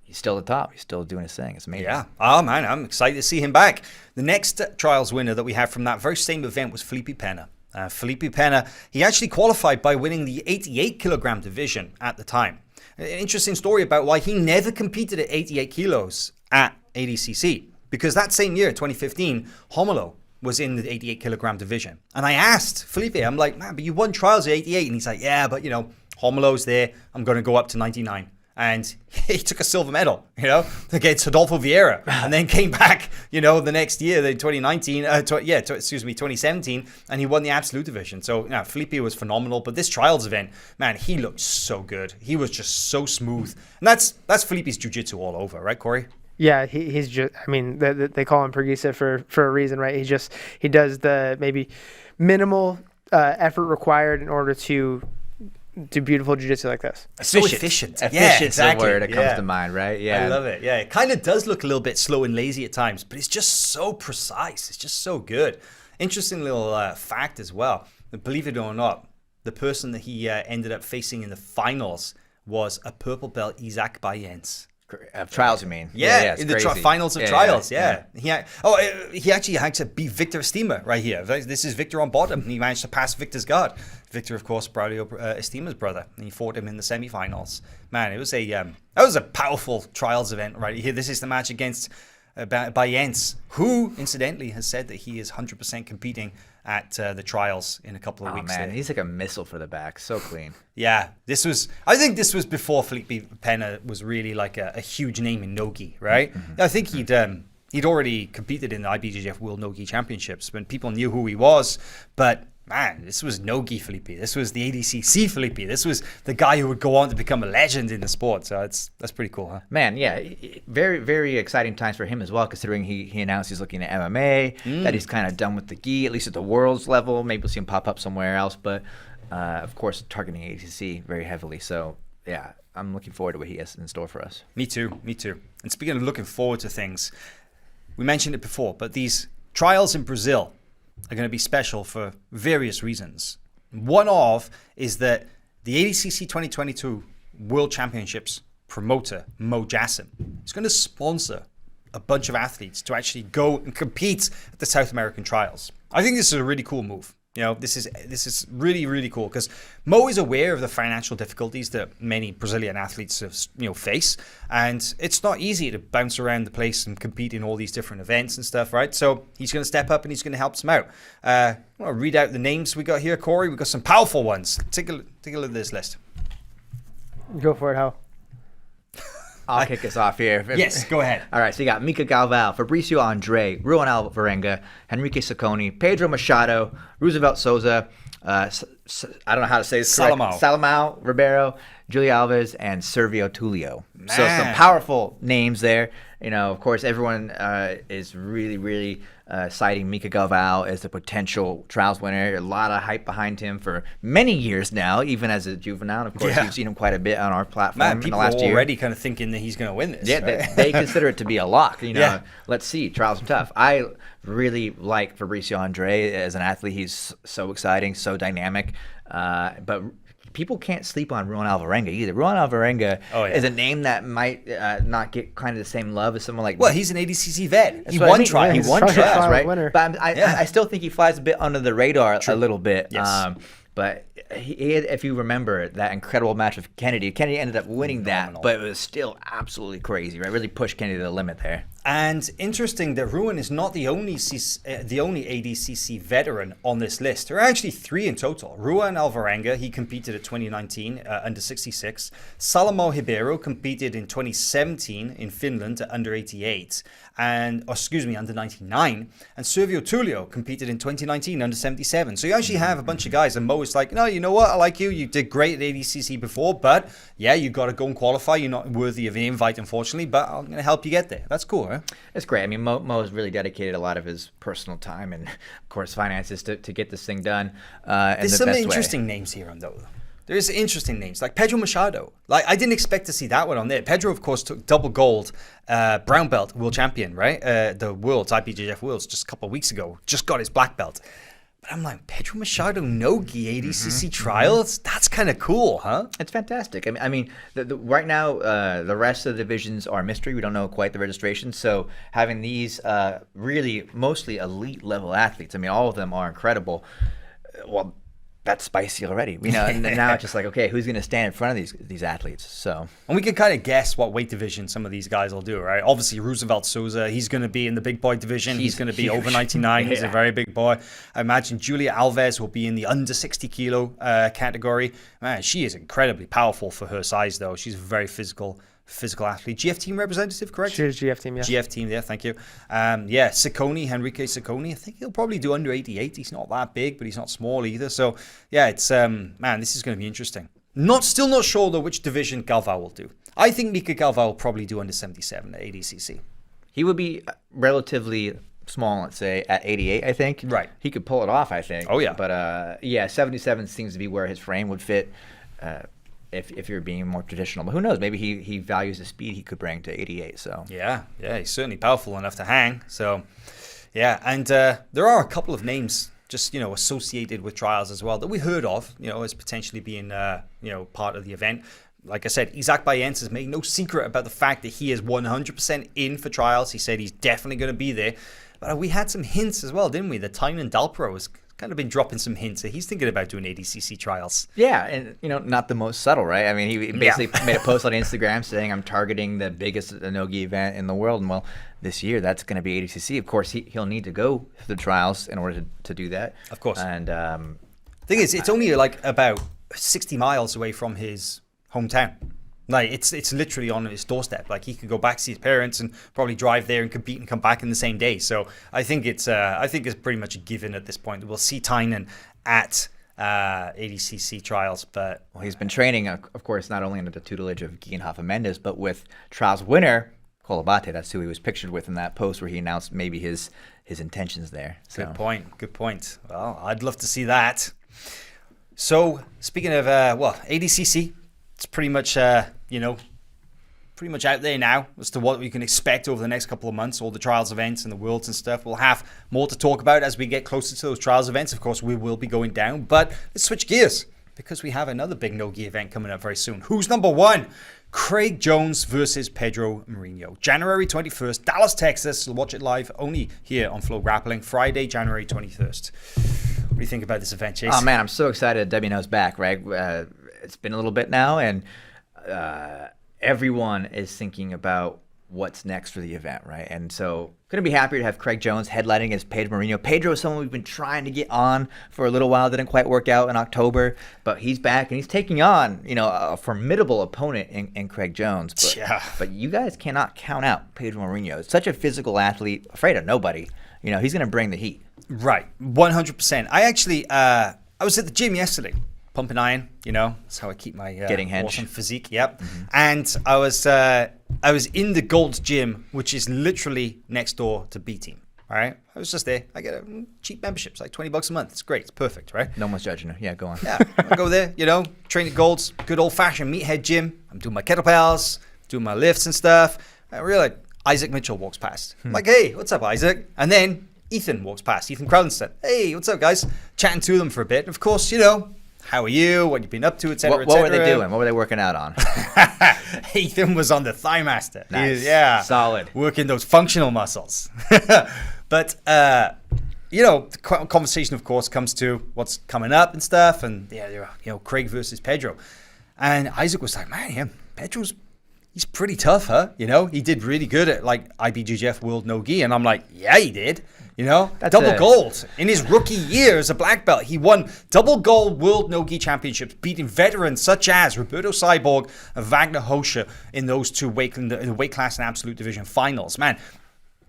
he's still at the top. He's still doing his thing. It's amazing. Yeah. Oh, man, I'm excited to see him back. The next trials winner that we have from that very same event was Felipe Pena. Felipe Pena, he actually qualified by winning the 88 kilogram division at the time. An interesting story about why he never competed at 88 kilos at ADCC. Because that same year, 2015, Romulo was in the 88 kilogram division. And I asked Felipe, I'm like, man, but you won trials at 88. And he's like, yeah, but Romulo's there. I'm going to go up to 99. And he took a silver medal, against Rodolfo Vieira, and then came back, the next year, in 2017, and he won the absolute division. So, Felipe was phenomenal. But this trials event, man, he looked so good. He was just so smooth. And that's Felipe's jiu-jitsu all over, right, Corey? Yeah, he's just, they call him Preguiça for a reason, right? He does the maybe minimal effort required in order to do beautiful jiu-jitsu like this. So efficient. Efficient is the word that comes to mind, right? Yeah. I love it. Yeah, it kind of does look a little bit slow and lazy at times, but it's just so precise. It's just so good. Interesting little fact as well. Believe it or not, the person that he ended up facing in the finals was a purple belt, Isaac Bayens. Trials, you mean? Yeah, in the finals of trials. He actually had to beat Victor Estima right here. This is Victor on bottom. He managed to pass Victor's guard. Victor, of course, Braulio Estima's brother, and he fought him in the semifinals. Man, it was that was a powerful trials event right here. This is the match against Bayens, who incidentally has said that he is 100% competing at the trials in a couple of weeks. Oh man, he's like a missile for the back, so clean. Yeah, I think this was before Felipe Pena was really like a huge name in Nogi, right? Mm-hmm. I think he'd already competed in the IBJJF World Nogi Championships when people knew who he was, but man, this was Nogi Felipe. This was the ADCC Felipe. This was the guy who would go on to become a legend in the sport. So that's pretty cool, huh? Man, yeah. Very, very exciting times for him as well, considering he announced he's looking at MMA, that he's kind of done with the gi, at least at the world's level. Maybe we'll see him pop up somewhere else. But, of course, targeting ADCC very heavily. So, yeah, I'm looking forward to what he has in store for us. Me too. And speaking of looking forward to things, we mentioned it before, but these trials in Brazil are going to be special for various reasons. One of is that the ADCC 2022 World Championships promoter, Mo Jassim, is going to sponsor a bunch of athletes to actually go and compete at the South American trials. I think this is a really cool move. This is really, really cool because Mo is aware of the financial difficulties that many Brazilian athletes face, and it's not easy to bounce around the place and compete in all these different events and stuff, right? So he's going to step up and he's going to help some out. I want to read out the names we got here, Corey. We got some powerful ones. Take a look at this list. Go for it, Hal. I'll kick us off here. Yes, go ahead. All right, so you got Mika Galvao, Fabricio Andre, Ruan Alvarenga, Henrique Sacconi, Pedro Machado, Roosevelt Souza, I don't know how to say this correct. Salamao Ribeiro, Julia Alves, and Servio Tulio. Man. So some powerful names there. Of course, everyone is really, really citing Mika Galvao as the potential trials winner. A lot of hype behind him for many years now, even as a juvenile. Of course, you've seen him quite a bit on our platform in the last year. People are already kind of thinking that he's going to win this. Yeah, right? they consider it to be a lock. Let's see. Trials are tough. I really like Fabricio Andre as an athlete. He's so exciting, so dynamic. But people can't sleep on Ruan Alvarenga either. Ruan Alvarenga is a name that might not get kind of the same love as someone like... Well, he's an ADCC vet. He won trials. He won trials, right? Winner. But I still think he flies a bit under the radar a little bit. Yes. But he had, if you remember, that incredible match with Kennedy. Kennedy ended up winning that, but it was still absolutely crazy, right? Really pushed Kennedy to the limit there. And interesting that Ruan is not the only ADCC veteran on this list. There are actually 3 in total. Ruan Alvarenga, he competed at 2019 under 66. Salomão Ribeiro competed in 2017 in Finland at under 88. Under 99. And Servio Tulio competed in 2019 under 77. So you actually have a bunch of guys, and Mo is like, no, you know what? I like you. You did great at ADCC before, but yeah, you got to go and qualify. You're not worthy of the invite, unfortunately, but I'm going to help you get there. That's cool, huh? It's great. I mean, Mo has really dedicated a lot of his personal time and, of course, finances to get this thing done. There's some interesting names here, though. There's interesting names like Pedro Machado. Like, I didn't expect to see that one on there. Pedro, of course, took double gold, brown belt world champion, right? The Worlds, IBJJF Worlds, just a couple of weeks ago. Just got his black belt. But I'm like, Pedro Machado, Nogi, ADCC trials? That's kind of cool, huh? It's fantastic. I mean, right now, the rest of the divisions are mystery. We don't know quite the registration. So having these really mostly elite level athletes, I mean, all of them are incredible. well, that's spicy already. And now it's just like, okay, who's going to stand in front of these athletes? So, and we can kind of guess what weight division some of these guys will do, right? Obviously, Roosevelt Souza, he's going to be in the big boy division. He's going to be over 99. He's a very big boy. I imagine Julia Alves will be in the under 60 kilo category. Man, she is incredibly powerful for her size, though. She's a very physical athlete. GF team representative, correct? She's GF team, yeah. GF team, yeah, thank you. Ciccone, Henrique Ciccone, I think he'll probably do under 88. He's not that big, but he's not small either. So, yeah, it's, man, this is going to be interesting. Still not sure, though, which division Galvao will do. I think Mika Galvao will probably do under 77 at ADCC. He would be relatively small, let's say, at 88, I think. Right. He could pull it off, I think. Oh, yeah. But, 77 seems to be where his frame would fit. If you're being more traditional. But who knows? Maybe he values the speed he could bring to 88. So yeah, he's certainly powerful enough to hang. So yeah, and there are a couple of names just associated with trials as well that we heard of, as potentially being part of the event. Like I said, Isaac Bayens has made no secret about the fact that he is 100% in for trials. He said he's definitely going to be there. But we had some hints as well, didn't we? That Kaynan Duarte was kind of been dropping some hints that he's thinking about doing ADCC trials. Yeah, and not the most subtle, right? I mean, he basically made a post on Instagram saying, I'm targeting the biggest no-gi event in the world, and well, this year that's going to be ADCC. Of course, he'll need to go to the trials in order to do that. Of course. And the thing is, it's only like about 60 miles away from his hometown. Like it's literally on his doorstep. Like he could go back to see his parents and probably drive there and compete and come back in the same day. So I think it's pretty much a given at this point. We'll see Kaynan at ADCC trials, but he's been training, of course, not only under the tutelage of Guy Mendes, but with trials winner Colabate. That's who he was pictured with in that post where he announced maybe his intentions there. So. Good point. Well, I'd love to see that. So speaking of ADCC. It's pretty much, pretty much out there now as to what we can expect over the next couple of months, all the trials events and the worlds and stuff. We'll have more to talk about as we get closer to those trials events. Of course, we will be going down, but let's switch gears because we have another big no-gi event coming up very soon. Who's number one? Craig Jones versus Pedro Marinho. January 21st, Dallas, Texas. You'll watch it live only here on FloGrappling, Friday, January 21st. What do you think about this event, Chase? Oh, man, I'm so excited WNO's back, right? It's been a little bit now, and everyone is thinking about what's next for the event, right? And so couldn't be happier to have Craig Jones headlining against Pedro Marinho. Pedro is someone we've been trying to get on for a little while. Didn't quite work out in October, but he's back, and he's taking on, a formidable opponent in Craig Jones. But you guys cannot count out Pedro Marinho. He's such a physical athlete, afraid of nobody. He's going to bring the heat. Right, 100%. I actually, I was at the gym yesterday. Pumping iron, that's how I keep my awesome physique. Yep. Mm-hmm. And I was in the Gold's gym, which is literally next door to B Team. All right, I was just there. I get a cheap membership, it's like $20 a month. It's great. It's perfect, right? No one's judging you. Yeah, go on. Yeah, I go there. Train at Gold's, good old fashioned meathead gym. I'm doing my kettlebells, doing my lifts and stuff. I realize Isaac Mitchell walks past. I'm like, hey, what's up, Isaac? And then Ethan walks past. Ethan Crowdenstead. Hey, what's up, guys? Chatting to them for a bit. Of course, how are you? What you've been up to, etc. What were they doing? What were they working out on? Ethan was on the Thigh Master. Nice. Solid. Working those functional muscles. But, the conversation, of course, comes to what's coming up and stuff. And, Craig versus Pedro. And Isaac was like, man, Pedro's, he's pretty tough, huh? He did really good at, IBJJF World No-Gi. And I'm like, yeah, he did. That's double gold. In his rookie year as a black belt, he won double gold World No-Gi Championships, beating veterans such as Roberto Cyborg and Wagner Hoscher in those two in the weight class and absolute division finals. Man,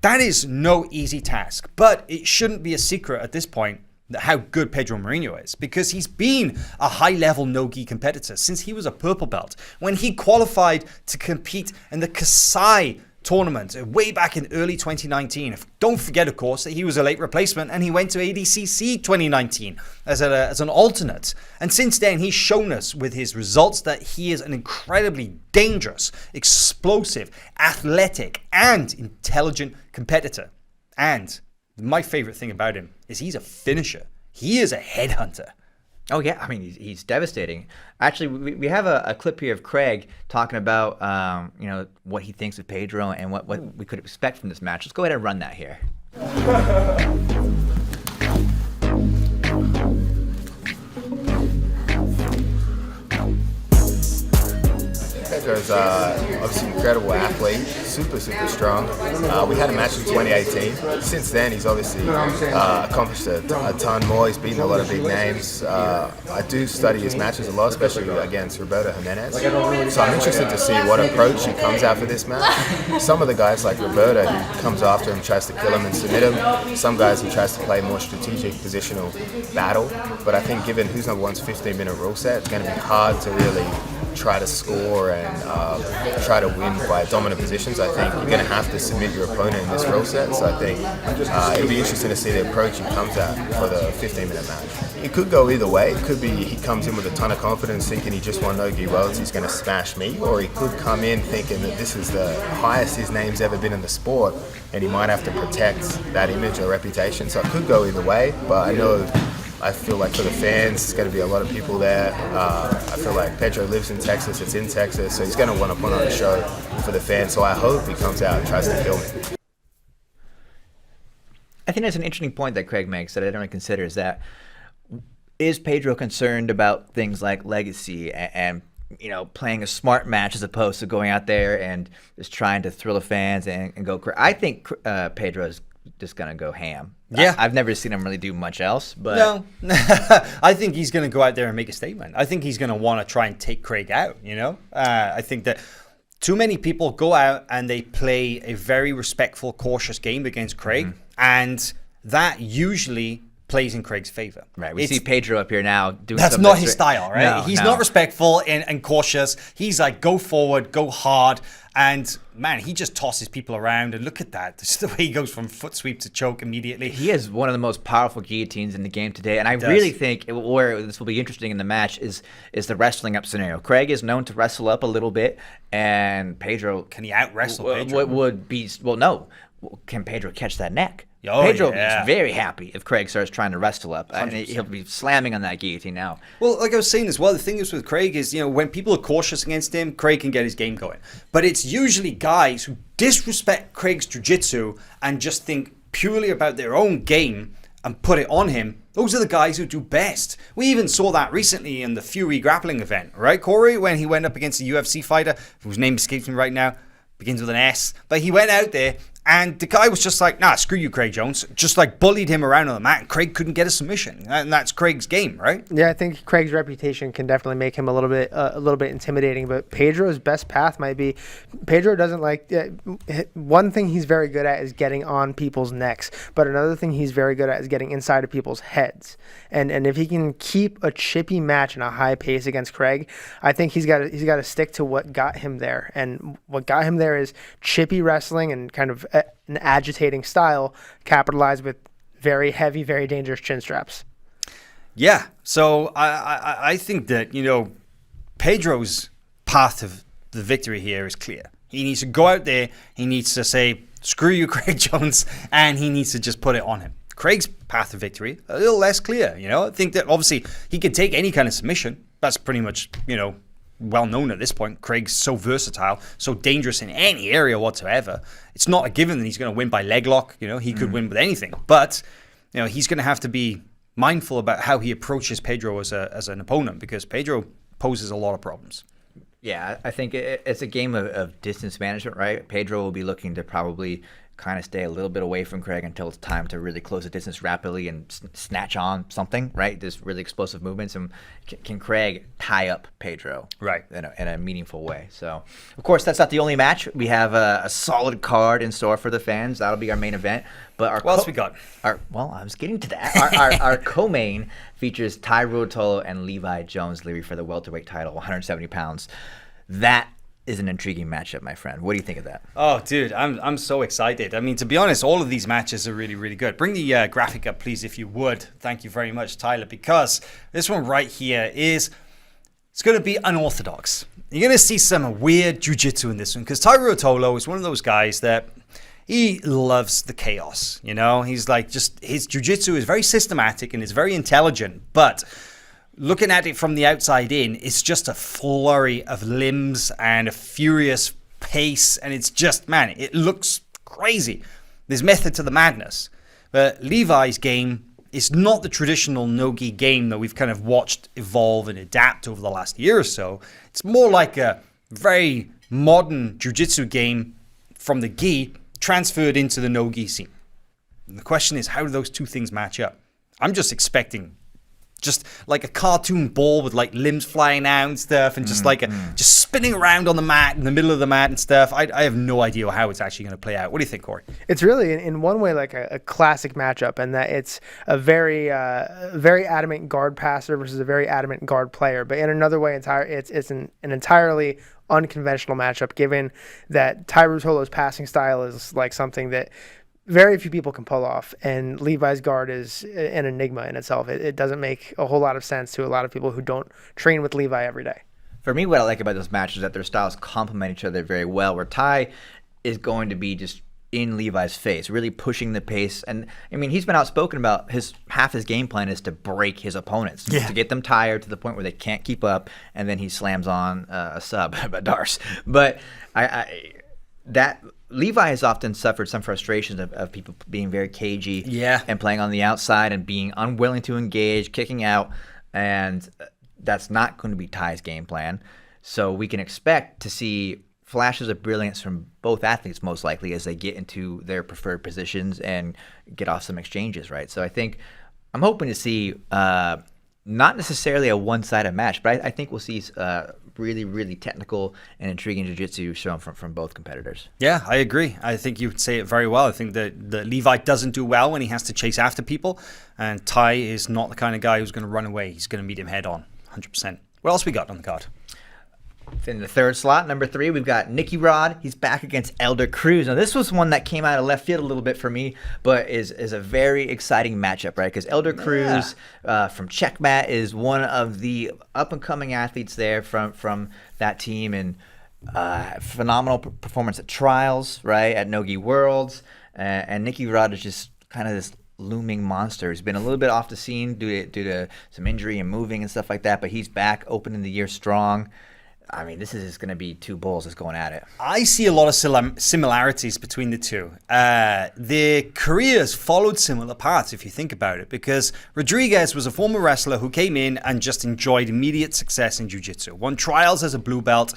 that is no easy task, but it shouldn't be a secret at this point how good Pedro Marinho is, because he's been a high-level no-gi competitor since he was a purple belt. When he qualified to compete in the Kasai tournament way back in early 2019. Don't forget, of course, that he was a late replacement and he went to ADCC 2019 as an alternate. And since then, he's shown us with his results that he is an incredibly dangerous, explosive, athletic, and intelligent competitor. And my favorite thing about him is he's a finisher. He is a headhunter. Oh, yeah. I mean, he's devastating. Actually, we have a clip here of Craig talking about, what he thinks of Pedro and what we could expect from this match. Let's go ahead and run that here. Pato's obviously an incredible athlete, super strong. We had a match in 2018. Since then, he's obviously accomplished a ton more. He's beaten a lot of big names. I do study his matches a lot, especially against Roberto Jimenez. So I'm interested to see what approach he comes out for this match. Some of the guys like Roberto, he comes after him, tries to kill him and submit him. Some guys, he tries to play more strategic positional battle. But I think given who's number one's 15-minute rule set, it's going to be hard to really try to score and try to win by dominant positions. I think you're going to have to submit your opponent in this rule set. So I think it'll be interesting to see the approach he comes at for the 15-minute match. It could go either way. It could be he comes in with a ton of confidence thinking he just won Nogi Worlds, he's going to smash me, or he could come in thinking that this is the highest his name's ever been in the sport and he might have to protect that image or reputation. So it could go either way, but I feel like for the fans, there's going to be a lot of people there. I feel like Pedro lives in Texas, it's in Texas, so he's going to want to put on a show for the fans. So I hope he comes out and tries to kill me. I think that's an interesting point that Craig makes that I don't really consider is Pedro concerned about things like legacy and playing a smart match as opposed to going out there and just trying to thrill the fans and go crazy? I think Pedro's just going to go ham. Yeah. I've never seen him really do much else, but no. I think he's going to go out there and make a statement. I think he's going to want to try and take Craig out, I think that too many people go out and they play a very respectful, cautious game against Craig, and that usually plays in Craig's favor. Right, we see Pedro up here now doing that's something not his style, right? No, he's no. not respectful and cautious. He's like, go forward, go hard. And man, he just tosses people around. And look at that. This is the way he goes from foot sweep to choke immediately. He has one of the most powerful guillotines in the game today. And I does. really think where this will be interesting in the match is the wrestling up scenario. Craig is known to wrestle up a little bit, and Pedro... Can he out-wrestle Pedro? Would be... Well, no. Can Pedro catch that neck? Oh, Pedro yeah. is very happy if Craig starts trying to wrestle up. And he'll be slamming on that guillotine now. Well, like I was saying as well, the thing is with Craig is, when people are cautious against him, Craig can get his game going. But it's usually guys who disrespect Craig's jiu-jitsu and just think purely about their own game and put it on him. Those are the guys who do best. We even saw that recently in the Fury grappling event, right, Corey? When he went up against a UFC fighter, whose name escapes me right now, begins with an S. But he went out there and the guy was just like, nah, screw you, Craig Jones. Just like bullied him around on the mat, and Craig couldn't get a submission. And that's Craig's game, right? Yeah, I think Craig's reputation can definitely make him a little bit intimidating. But Pedro's best path might be, Pedro doesn't like, one thing he's very good at is getting on people's necks. But another thing he's very good at is getting inside of people's heads. And if he can keep a chippy match and a high pace against Craig, I think he's got to stick to what got him there. And what got him there is chippy wrestling and kind of an agitating style capitalized with very heavy, very dangerous chin straps. Yeah, so I think that, Pedro's path of the victory here is clear. He needs to go out there, he needs to say, screw you, Craig Jones, and he needs to just put it on him. Craig's path of victory, a little less clear, I think that obviously he could take any kind of submission. That's pretty much, well known at this point. Craig's so versatile, so dangerous in any area whatsoever. It's not a given that he's going to win by leg lock. He could win with anything, but he's going to have to be mindful about how he approaches Pedro as an opponent, because Pedro poses a lot of problems. Yeah, I think it's a game of distance management, right? Pedro will be looking to probably kind of stay a little bit away from Craig until it's time to really close the distance rapidly and snatch on something, right? There's really explosive movements, and can Craig tie up Pedro right in a meaningful way? So, of course, that's not the only match. We have a solid card in store for the fans. That'll be our main event. But what else we got? I was getting to that. Our co-main features Ty Ruotolo and Levi Jones-Leary for the welterweight title, 170 pounds. That is an intriguing matchup, my friend. What do you think of that? Oh, dude, I'm so excited. I mean, to be honest, all of these matches are really, really good. Bring the graphic up, please, if you would. Thank you very much, Tyler, because this one right here it's going to be unorthodox. You're going to see some weird jiu-jitsu in this one, because Ty Ruotolo is one of those guys that he loves the chaos. He's like, just his jiu-jitsu is very systematic and it's very intelligent, but looking at it from the outside in, it's just a flurry of limbs and a furious pace, and it's just, man, it looks crazy. There's method to the madness. But Levi's game is not the traditional no-gi game that we've kind of watched evolve and adapt over the last year or so. It's more like a very modern jiu-jitsu game from the gi transferred into the no-gi scene. And the question is, how do those two things match up? I'm just expecting just like a cartoon ball with like limbs flying out and stuff, and just just spinning around on the mat, in the middle of the mat and stuff. I have no idea how it's actually going to play out. What do you think, Corey? It's really, in one way, like a classic matchup, and that it's a very adamant guard passer versus a very adamant guard player. But in another way, it's an entirely unconventional matchup, given that Tai Ruotolo's passing style is like something that very few people can pull off, and Levi's guard is an enigma in itself. It doesn't make a whole lot of sense to a lot of people who don't train with Levi every day. For me, what I like about those matches is that their styles complement each other very well, where Tai is going to be just in Levi's face, really pushing the pace. And I mean, he's been outspoken about half his game plan is to break his opponents, to get them tired to the point where they can't keep up, and then he slams on a sub, but Darce. But that Levi has often suffered some frustrations of people being very cagey and playing on the outside and being unwilling to engage, kicking out, and that's not going to be Tai's game plan. So we can expect to see flashes of brilliance from both athletes, most likely, as they get into their preferred positions and get off some exchanges, right? So I think I'm hoping to see not necessarily a one-sided match, but I think we'll see really, really technical and intriguing jiu-jitsu shown from both competitors. Yeah, I agree. I think you would say it very well. I think that Levi doesn't do well when he has to chase after people, and Tai is not the kind of guy who's going to run away. He's going to meet him head on, 100%. What else we got on the card? In the third slot, number 3, we've got Nicky Rod. He's back against Elder Cruz. Now, this was one that came out of left field a little bit for me, but is a very exciting matchup, right? Because Elder Cruz from Checkmat is one of the up-and-coming athletes there from that team, and phenomenal performance at trials, right, at Nogi Worlds. And Nicky Rod is just kind of this looming monster. He's been a little bit off the scene due to some injury and moving and stuff like that, but he's back, opening the year strong. I mean, this is going to be two bulls that's going at it. I see a lot of similarities between the two. Their careers followed similar paths, if you think about it, because Rodriguez was a former wrestler who came in and just enjoyed immediate success in jiu-jitsu. Won trials as a blue belt,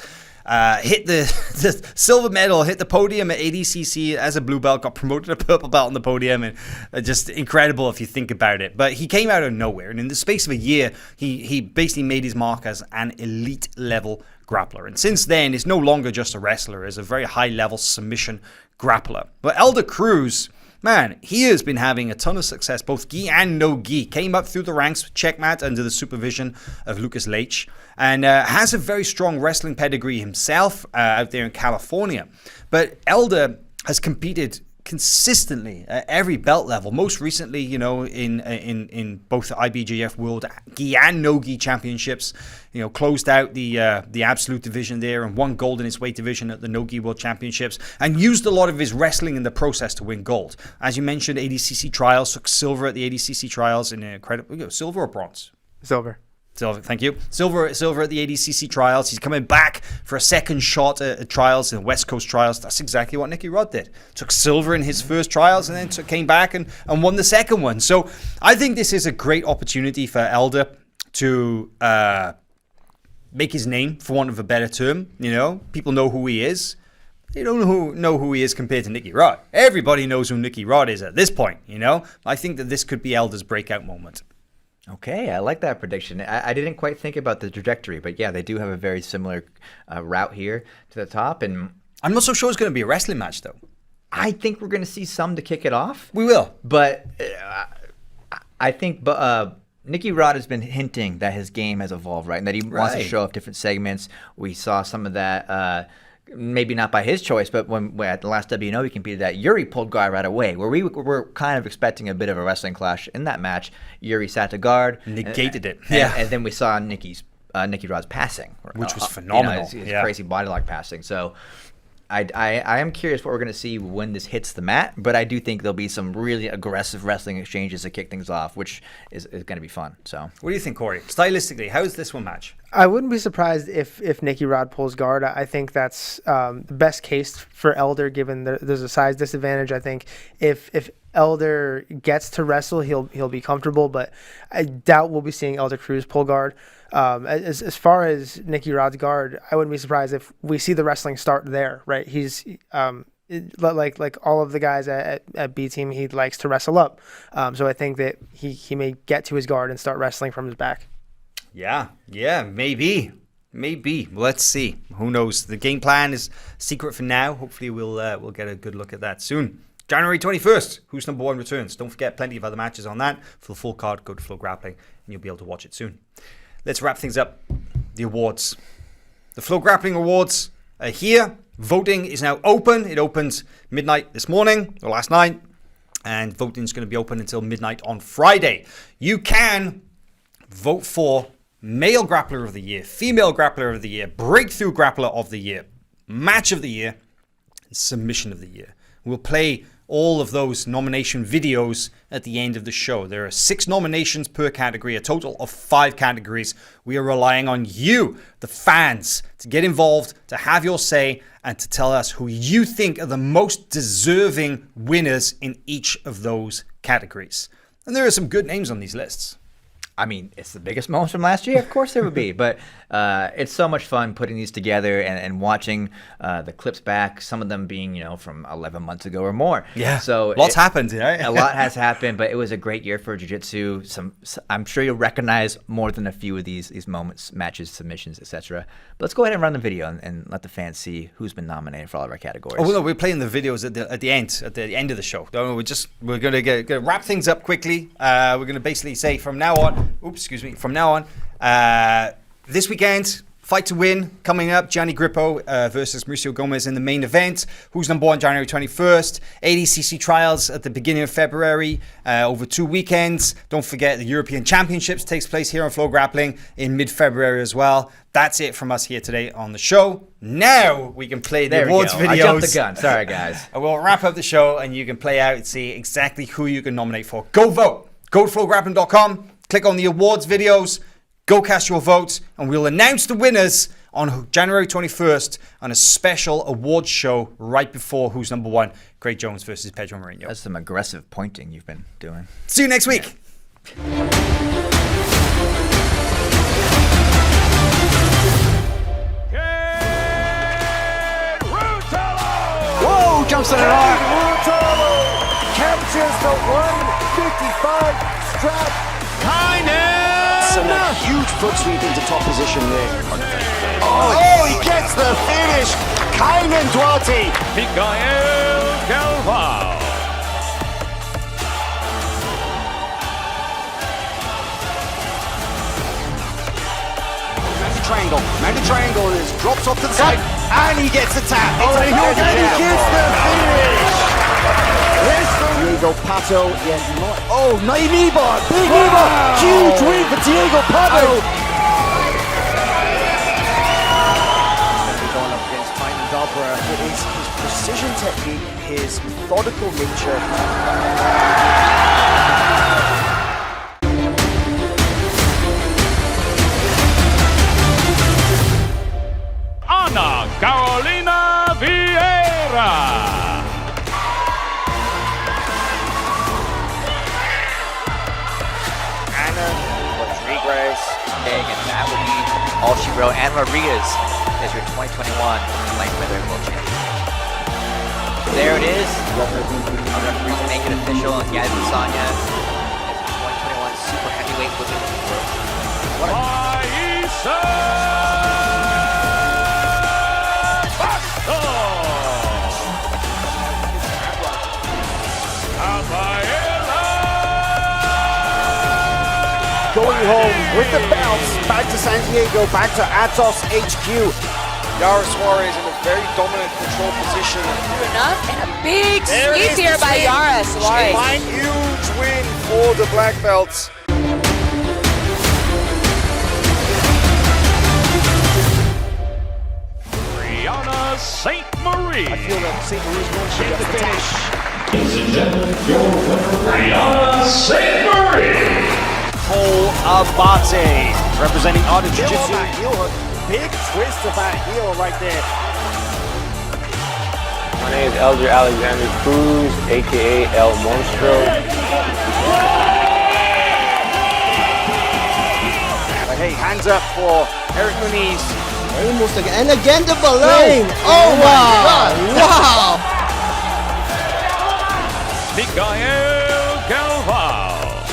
hit the silver medal, hit the podium at ADCC as a blue belt, got promoted to purple belt on the podium, and just incredible if you think about it. But he came out of nowhere, and in the space of a year, he basically made his mark as an elite level grappler. And since then, is no longer just a wrestler, is a very high-level submission grappler. But Elder Cruz, man, he has been having a ton of success, both gi and no gi. Came up through the ranks with Checkmat under the supervision of Lucas Leitch, and has a very strong wrestling pedigree himself out there in California. But Elder has competed consistently at every belt level. Most recently, you know, in both the IBJJF World Gi and No Gi Championships, you know, closed out the absolute division there and won gold in his weight division at the No Gi World Championships, and used a lot of his wrestling in the process to win gold. As you mentioned, ADCC trials, took silver at the ADCC trials in incredible silver or bronze? Silver, thank you. Silver at the ADCC trials. He's coming back for a second shot at trials in the West Coast trials. That's exactly what Nicky Rod did. Took silver in his first trials and then came back and won the second one. So I think this is a great opportunity for Elder to make his name, for want of a better term. You know, people know who he is. They don't know who he is compared to Nicky Rod. Everybody knows who Nicky Rod is at this point, you know. I think that this could be Elder's breakout moment. Okay, I like that prediction. I didn't quite think about the trajectory, but yeah, they do have a very similar route here to the top. And I'm not so sure it's going to be a wrestling match, though. I think we're going to see some to kick it off. We will. But I think Nicky Rod has been hinting that his game has evolved, right? And that he wants to show off different segments. We saw some of that, maybe not by his choice, but when at the last WNO he competed, that Yuri pulled guard right away, where we were kind of expecting a bit of a wrestling clash in that match. Yuri sat to guard. Negated it. And then we saw Nicky Rod's passing. Which was phenomenal. His crazy body lock passing. So I am curious what we're going to see when this hits the mat, but I do think there'll be some really aggressive wrestling exchanges to kick things off, which is going to be fun. So, what do you think, Corey? Stylistically, how is this one match? I wouldn't be surprised if Nicky Rod pulls guard. I think that's the best case for Elder, given there's a size disadvantage. I think if Elder gets to wrestle, he'll be comfortable, but I doubt we'll be seeing Elder Cruz pull guard. As far as Nicky Rod's guard, I wouldn't be surprised if we see the wrestling start there, right? He's like all of the guys at B Team, he likes to wrestle up. So I think that he may get to his guard and start wrestling from his back. Yeah, maybe. Let's see. Who knows? The game plan is secret for now. Hopefully we'll get a good look at that soon. January 21st, Who's Number One returns. Don't forget, plenty of other matches on that. For the full card, go to FloGrappling and you'll be able to watch it soon. Let's wrap things up. The awards. The FloGrappling Awards are here. Voting is now open. It opened midnight this morning, or last night. And voting is going to be open until midnight on Friday. You can vote for Male Grappler of the Year, Female Grappler of the Year, Breakthrough Grappler of the Year, Match of the Year, and Submission of the Year. We'll play all of those nomination videos at the end of the show. There are 6 nominations per category, a total of 5 categories. We are relying on you, the fans, to get involved, to have your say, and to tell us who you think are the most deserving winners in each of those categories. And there are some good names on these lists. I mean, it's the biggest moments from last year. Of course there would be. But it's so much fun putting these together and watching the clips back, some of them being, from 11 months ago or more. Yeah, so lots happened, right? A lot has happened, but it was a great year for jiu-jitsu. I'm sure you'll recognize more than a few of these moments, matches, submissions, etc. But let's go ahead and run the video and let the fans see who's been nominated for all of our categories. Oh, no, we're playing the videos at the end of the show. We're going to wrap things up quickly. We're going to basically say from now on, this weekend, Fight to Win coming up. Gianni Grippo versus Mauricio Gomez in the main event. Who's Number One, January 21st. ADCC trials at the beginning of February, over 2 weekends. Don't forget the European Championships takes place here on FloGrappling in mid-February as well. That's it from us here today on the show. Now we can play the awards videos. I jumped the gun. Sorry, guys. We'll wrap up the show and you can play out and see exactly who you can nominate for. Go vote. Go to FloGrappling.com. Click on the awards videos. Go cast your votes, and we'll announce the winners on January 21st on a special awards show right before Who's Number One, Craig Jones versus Pedro Marinho. That's some aggressive pointing you've been doing. See you next week. Whoa, jumps on it hard. Captures the 155 strap. Kaynan! And a huge foot sweep into top position there. Oh, he gets the finish. Kaynan Duarte. Galvao. Mounted triangle is drops off to the side, and he gets the tap. Oh, and he gets the finish. Diego Pato, oh, nice knee bar, big knee bar, huge win for Diego Pato. Going up against Kaynan Duarte, it is his precision technique, his methodical nature. Ana Carolina Vieira. And that will be all she wrote. Anna Maria's is your 2021 light featherweight world champion. There it is. Our referees make it official, and Gaz and Sonia is the 2021 super heavyweight women's world Going home with the belts, back to San Diego, back to Atos HQ. Yara Suarez in a very dominant control position. Enough, and a big sweep here by Yara Suarez. Huge win for the black belts. Brianna St. Marie. I feel that St. Marie's going to get the finish. Ladies and gentlemen, your winner, Brianna St. Marie. Cole Abate, representing Art of Jiu-Jitsu. Big twist of that heel right there. My name is Elder Alexander Cruz, aka El Monstro. The Hey, hands up for Eric Muniz. Almost again. And again the below. Oh my God. Wow. Galvao.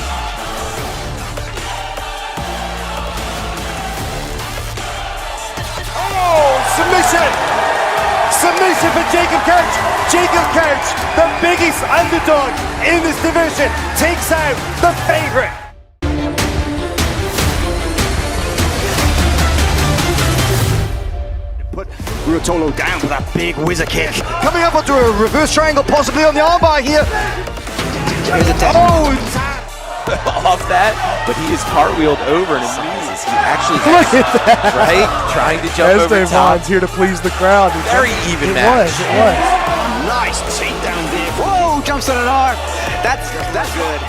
Oh, submission! Submission for Jacob Couch. Jacob Couch, the biggest underdog in this division, takes out the favorite. Put Rotolo down for that big whizzer kick. Coming up onto a reverse triangle, possibly on the armbar here. Oh, off that, but he is cartwheeled over and amazes. He actually has, Look at that. right? Trying to jump over Esteban's top. here to please the crowd. Very even It match. was, it was. nice takedown there. Whoa, jumps on an arm. That's good.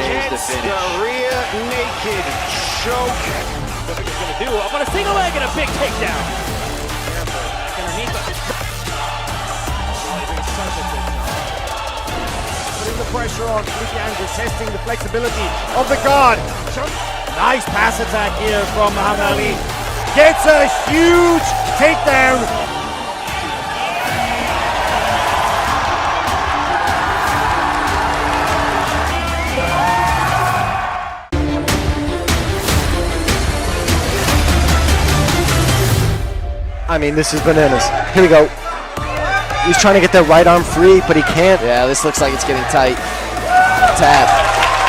There's the Gets finish. the rear naked choke. What he's going to do? Up on a single leg and a big takedown. Underneath Putting the pressure on, Felipe Andrew testing the flexibility of the guard. Nice pass attack here from Muhammad Ali. Gets a huge takedown. I mean, this is bananas. Here we go. He's trying to get that right arm free, but he can't. Yeah, this looks like it's getting tight. Tap.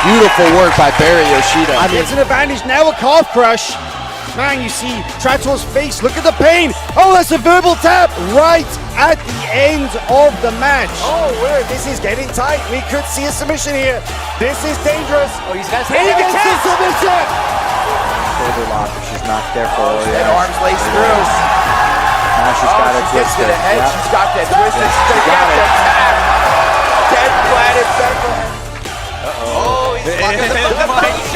Beautiful work by Barry Yoshida. I mean, it's an advantage now, a calf crush. Man, you see Trato's face. Look at the pain. Oh, that's a verbal tap right at the end of the match. Oh, this is getting tight. We could see a submission here. This is dangerous. Oh, he's got He gets a submission. Shoulder lock, but she's not careful. That arm's laced through. Now she's got it Gets to twisted. the head. Yep. She's got that twisted. She She's got got it. that tap. Dead planted central. Oh, he's blocking the punch.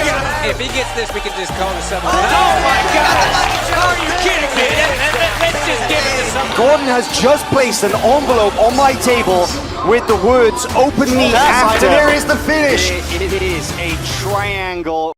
If he gets this, we can just call the 7. Oh my gosh! Are you kidding me? Let's just give it to someone. Gordon has just placed an envelope on my table with the words "Open me after." There is the finish. It is a triangle.